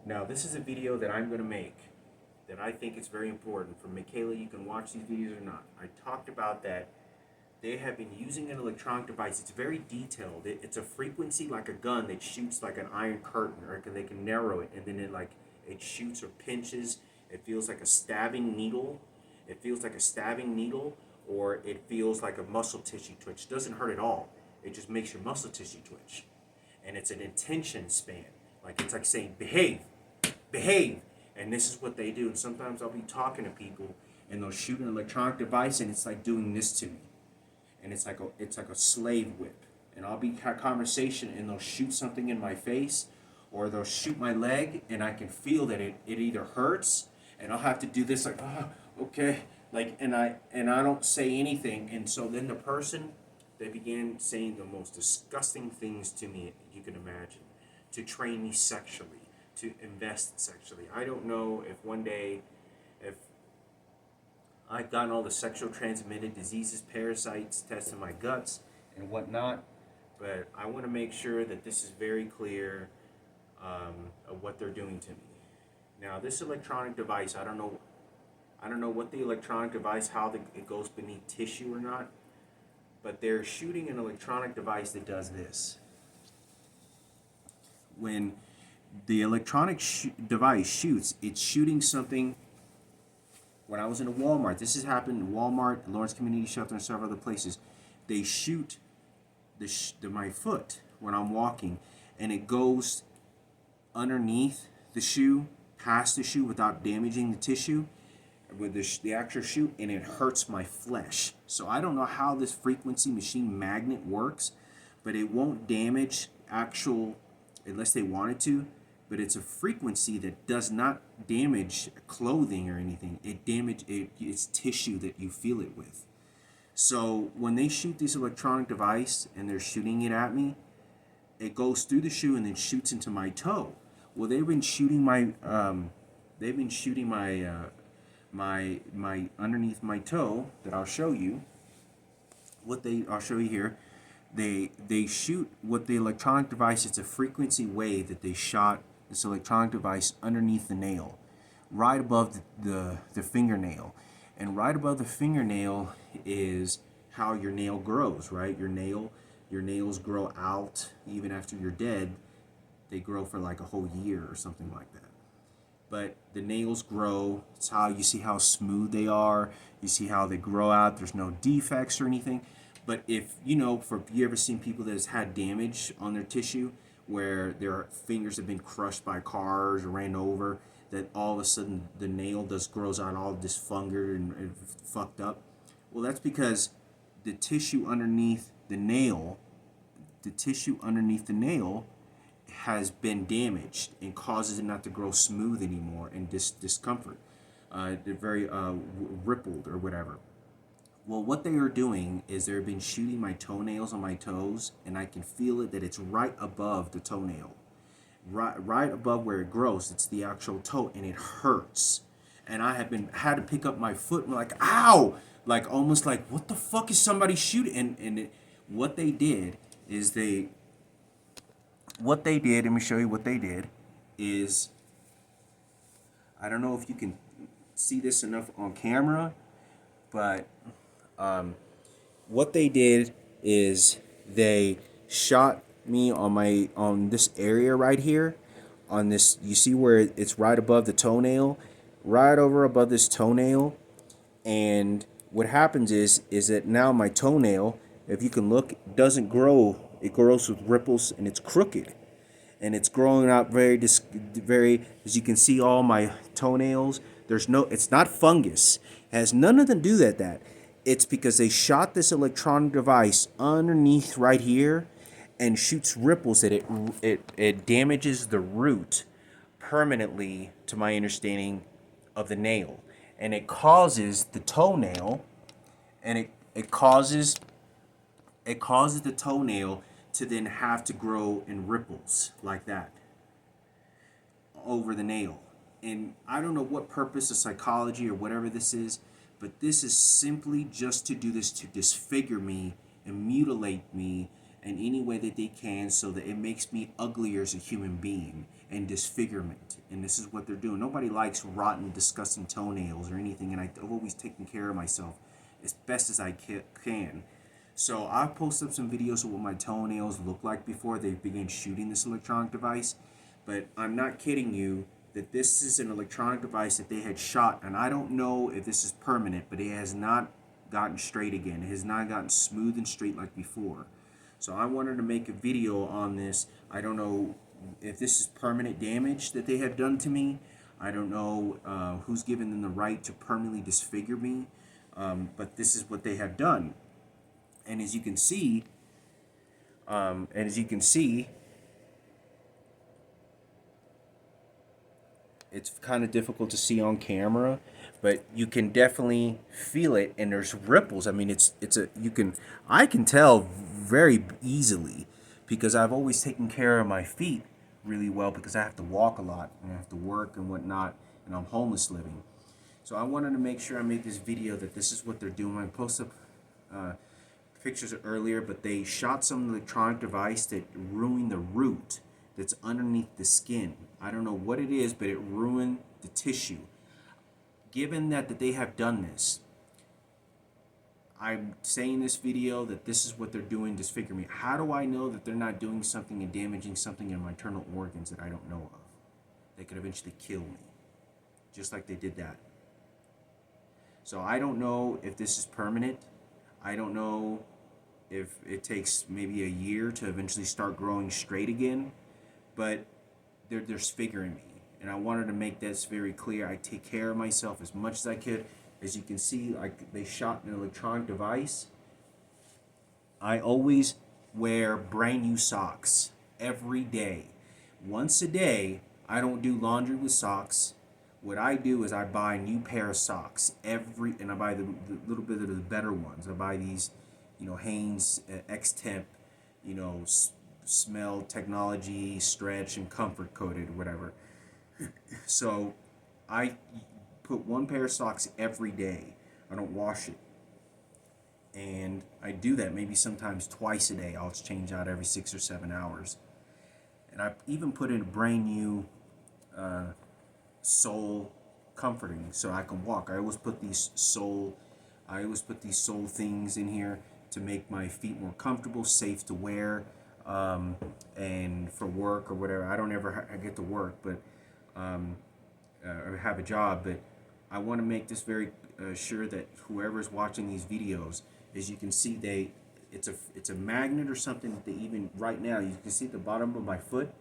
Now, this is a video that I'm going to make that I think is very important. For Michaela, you can watch these videos or not. I talked about that they have been using an electronic device. It's very detailed. It's a frequency like a gun that shoots like an iron curtain, or they can narrow it, and then it shoots or pinches. It feels like a stabbing needle. It feels like a stabbing needle, or it feels like a muscle tissue twitch. It doesn't hurt at all. It just makes your muscle tissue twitch, and it's an attention span. Like it's like saying behave, behave, and this is what they do. And sometimes I'll be talking to people, and they'll shoot an electronic device, and it's like doing this to me, and it's like a slave whip. And I'll be conversation, and they'll shoot something in my face, or they'll shoot my leg, and I can feel that it either hurts, and I'll have to do this like, oh, okay, like, and I don't say anything, and so then the person, they began saying the most disgusting things to me you can imagine, to train me sexually, to invest sexually. I don't know if one day, if I've gotten all the sexual transmitted diseases, parasites, tests in my guts, and whatnot. But I want to make sure that this is very clear of what they're doing to me. Now, this electronic device, I don't know what the electronic device, how it goes beneath tissue or not, but they're shooting an electronic device that does this. When the electronic device shoots, it's shooting something. When I was in a Walmart, this has happened in Walmart, Lawrence Community Shelter, and several other places. They shoot my foot when I'm walking, and it goes underneath the shoe, past the shoe without damaging the tissue with the actual shoe, and it hurts my flesh. So I don't know how this frequency machine magnet works, but it won't damage actual, unless they wanted to, but it's a frequency that does not damage clothing or anything. It's tissue that you feel it with. So when they shoot this electronic device and they're shooting it at me, it goes through the shoe and then shoots into my toe. Well, they've been shooting my underneath my toe, that I'll show you. I'll show you here. They shoot what the electronic device. It's a frequency wave that they shot this electronic device underneath the nail, right above the fingernail. And right above the fingernail is how your nail grows, right? Your nails grow out even after you're dead. They grow for like a whole year or something like that. But the nails grow. It's how you see how smooth they are. You see how they grow out. There's no defects or anything. But if you ever seen people that has had damage on their tissue, where their fingers have been crushed by cars or ran over, that all of a sudden the nail just grows out all dysfungered and fucked up. Well, that's because the tissue underneath the nail, has been damaged and causes it not to grow smooth anymore, and discomfort. They're very rippled or whatever. Well, what they are doing is they've been shooting my toenails on my toes, and I can feel it that it's right above the toenail, right above where it grows. It's the actual toe, and it hurts. And I had to pick up my foot and like, ow, like almost like, what the fuck is somebody shooting? What they did is let me show you what they did is, I don't know if you can see this enough on camera, but what they did is they shot me on this area right here, on this, you see where it's right above the toenail, right over above this toenail. And what happens is that now my toenail, if you can look, doesn't grow. It grows with ripples, and it's crooked, and it's growing out very, as you can see, all my toenails. It's not fungus. It has none of them do that. It's because they shot this electronic device underneath right here, and shoots ripples that it damages the root permanently, to my understanding, of the nail, and it causes the toenail, and it causes the toenail to then have to grow in ripples like that over the nail. And I don't know what purpose of psychology or whatever this is, but this is simply just to do this, to disfigure me and mutilate me in any way that they can, so that it makes me uglier as a human being. and disfigurement. And this is what they're doing. Nobody likes rotten, disgusting toenails or anything, and I've always taken care of myself as best as I can. So I posted up some videos of what my toenails look like before they began shooting this electronic device. But I'm not kidding you that this is an electronic device that they had shot, and I don't know if this is permanent, but it has not gotten straight again. It has not gotten smooth and straight like before. So I wanted to make a video on this. I don't know if this is permanent damage that they have done to me. I don't know who's given them the right to permanently disfigure me, but this is what they have done. And as you can see, it's kind of difficult to see on camera, but you can definitely feel it, and there's ripples. I mean, I can tell very easily because I've always taken care of my feet really well because I have to walk a lot and I have to work and whatnot, and I'm homeless living. So I wanted to make sure I made this video that this is what they're doing. I posted pictures earlier, but they shot some electronic device that ruined the root that's underneath the skin. I don't know what it is, but it ruined the tissue. Given that they have done this, I'm saying in this video that this is what they're doing, disfigure me. How do I know that they're not doing something and damaging something in my internal organs that I don't know of? They could eventually kill me, just like they did that. So I don't know if this is permanent. I don't know if it takes maybe a year to eventually start growing straight again, but they're disfiguring me. And I wanted to make this very clear. I take care of myself as much as I could. As you can see, like they shot an electronic device. I always wear brand new socks every day. Once a day, I don't do laundry with socks. What I do is I buy a new pair of socks and I buy the little bit of the better ones. I buy these, Hanes X-Temp, smell, technology, stretch, and comfort coated, whatever. So I put one pair of socks every day. I don't wash it. And I do that maybe sometimes twice a day. I'll change out every 6 or 7 hours. And I even put in a brand new sole comforting so I can walk. I always put these sole things in here to make my feet more comfortable, safe to wear, and for work or whatever. I don't ever get to work, but or have a job, but I want to make this very sure that whoever's watching these videos, as you can see, it's a magnet or something that they even right now you can see at the bottom of my foot.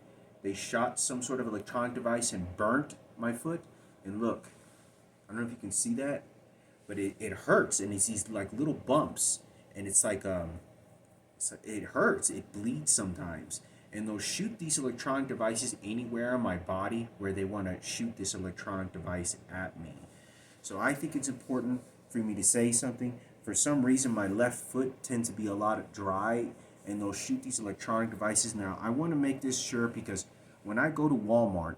They shot some sort of electronic device and burnt my foot. And look, I don't know if you can see that, but it hurts, and it's these like little bumps, and it's like it hurts. It bleeds sometimes. And they'll shoot these electronic devices anywhere on my body where they want to shoot this electronic device at me. So I think it's important for me to say something. For some reason, my left foot tends to be a lot dry, and they'll shoot these electronic devices. Now, I want to make this sure because when I go to Walmart,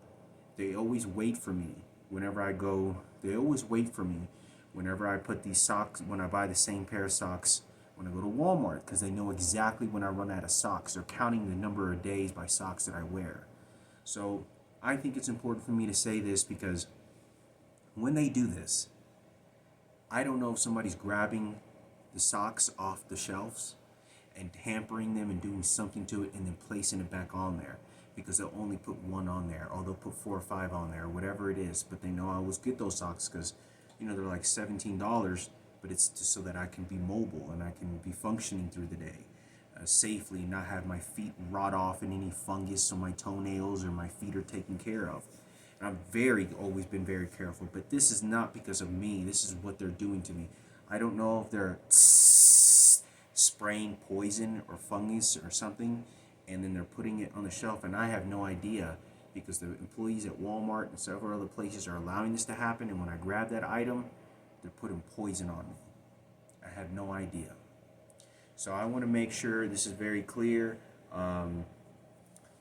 they always wait for me. Whenever I go, they always wait for me whenever I put these socks, when I buy the same pair of socks when I go to Walmart, because they know exactly when I run out of socks. They're counting the number of days by socks that I wear. So I think it's important for me to say this because when they do this, I don't know if somebody's grabbing the socks off the shelves and tampering them and doing something to it and then placing it back on there, because they'll only put one on there, or they'll put 4 or 5 on there, or whatever it is. But they know I always get those socks because, they're like $17, but it's just so that I can be mobile and I can be functioning through the day safely, not have my feet rot off and any fungus on my toenails or my feet are taken care of. And I've always been very careful, but this is not because of me. This is what they're doing to me. I don't know if they're spraying poison or fungus or something, and then they're putting it on the shelf, and I have no idea because the employees at Walmart and several other places are allowing this to happen, and when I grab that item, they're putting poison on me. I have no idea. So I want to make sure this is very clear.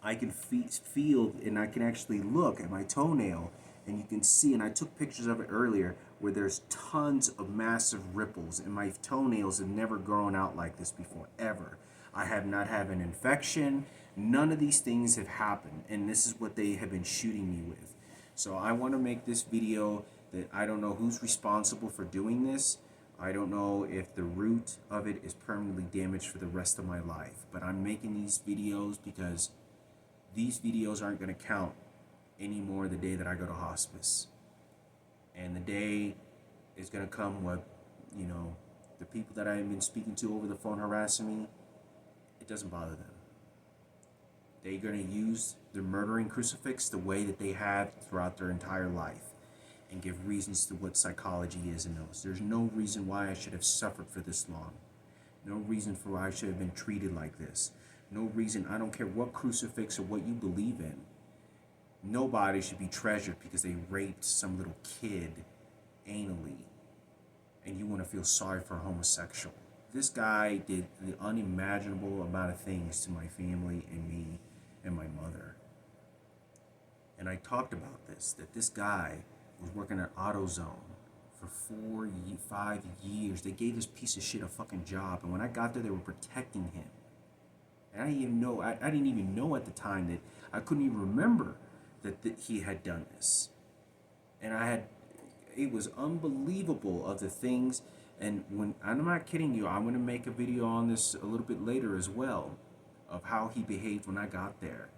I can feel and I can actually look at my toenail, and you can see, and I took pictures of it earlier, where there's tons of massive ripples, and my toenails have never grown out like this before, ever. I have not had an infection. None of these things have happened, and this is what they have been shooting me with. So I want to make this video that I don't know who's responsible for doing this. I don't know if the root of it is permanently damaged for the rest of my life, but I'm making these videos because these videos aren't going to count anymore the day that I go to hospice. And the day is going to come with, the people that I've been speaking to over the phone harassing me, it doesn't bother them. They're going to use the murdering crucifix the way that they have throughout their entire life and give reasons to what psychology is in those. There's no reason why I should have suffered for this long. No reason for why I should have been treated like this. No reason, I don't care what crucifix or what you believe in. Nobody should be treasured because they raped some little kid anally and you want to feel sorry for a homosexual. This guy did the unimaginable amount of things to my family and me and my mother. And I talked about this, that this guy was working at AutoZone for 5 years. They gave this piece of shit a fucking job. And when I got there, they were protecting him. And I didn't even know at the time that I couldn't even remember that he had done this. And it was unbelievable of the things. And when I'm not kidding you, I'm going to make a video on this a little bit later as well of how he behaved when I got there.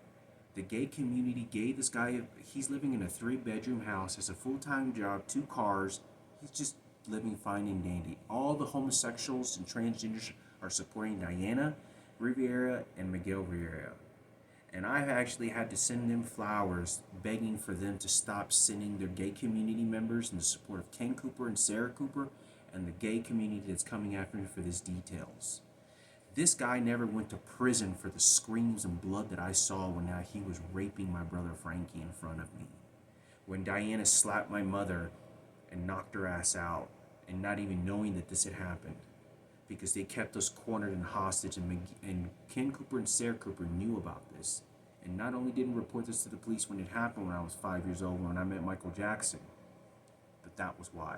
The gay community gave this guy, he's living in a 3-bedroom house, has a full-time job, 2 cars. He's just living fine and dandy. All the homosexuals and transgenders are supporting Diana Rivera and Miguel Rivera. And I actually had to send them flowers begging for them to stop sending their gay community members in the support of Ken Cooper and Sarah Cooper and the gay community that's coming after me for these details. This guy never went to prison for the screams and blood that I saw when he was raping my brother Frankie in front of me. When Diana slapped my mother and knocked her ass out and not even knowing that this had happened because they kept us cornered and hostage, and Ken Cooper and Sarah Cooper knew about this and not only didn't report this to the police when it happened when I was 5 years old when I met Michael Jackson, but that was why.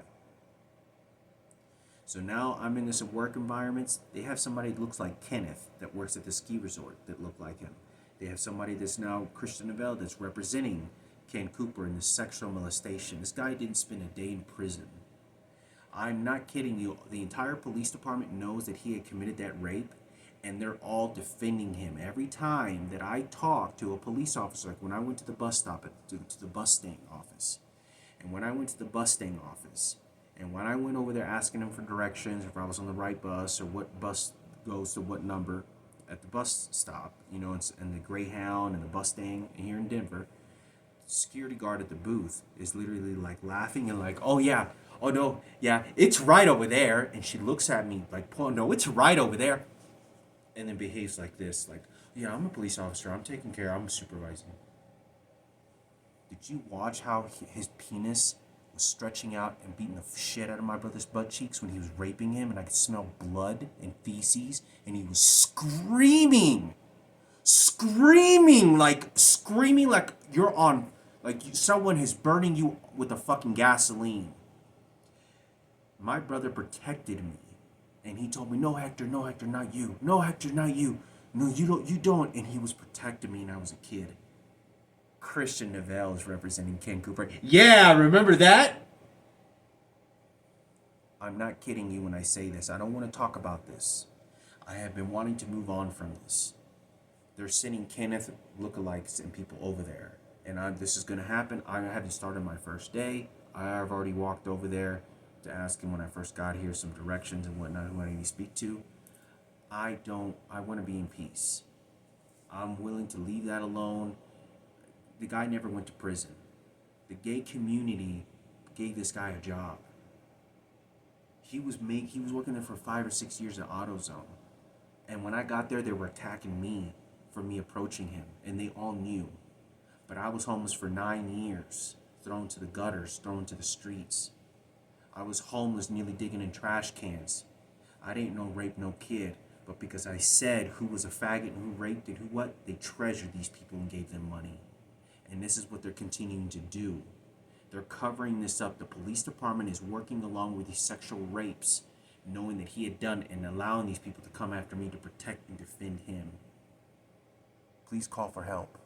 So now I'm in this work environments. They have somebody that looks like Kenneth that works at the ski resort that looked like him. They have somebody that's now Christian Novell that's representing Ken Cooper in this sexual molestation. This guy didn't spend a day in prison. I'm not kidding you. The entire police department knows that he had committed that rape, and they're all defending him. Every time that I talk to a police officer, like when I went to the bus stop, to the bus staying office, and when I went to the bus staying office, and when I went over there asking them for directions, if I was on the right bus or what bus goes to what number at the bus stop, and the Greyhound and the Mustang here in Denver, the security guard at the booth is literally like laughing and like, oh yeah, oh no, yeah, it's right over there. And she looks at me like, oh no, it's right over there. And then behaves like this, like, yeah, I'm a police officer, I'm taking care, I'm supervising. Did you watch how his penis was stretching out and beating the shit out of my brother's butt cheeks when he was raping him, and I could smell blood and feces, and he was screaming like you're on, like someone is burning you with a fucking gasoline. My brother protected me, and he told me, no Hector, not you. No Hector, not you. No, you don't. And he was protecting me, and I was a kid. Christian Novell is representing Ken Cooper. Yeah, remember that? I'm not kidding you when I say this. I don't want to talk about this. I have been wanting to move on from this. They're sending Kenneth lookalikes and people over there. And this is going to happen. I haven't started my first day. I've already walked over there to ask him when I first got here some directions and whatnot, who I need to speak to. I want to be in peace. I'm willing to leave that alone. The guy never went to prison. The gay community gave this guy a job. He was working there for 5 or 6 years at AutoZone. And when I got there, they were attacking me for me approaching him. And they all knew. But I was homeless for 9 years. Thrown to the gutters, thrown to the streets. I was homeless, nearly digging in trash cans. I didn't know rape no kid. But because I said who was a faggot and who raped it, they treasured these people and gave them money. And this is what they're continuing to do. They're covering this up. The police department is working along with these sexual rapes, knowing that he had done it and allowing these people to come after me to protect and defend him. please call for help.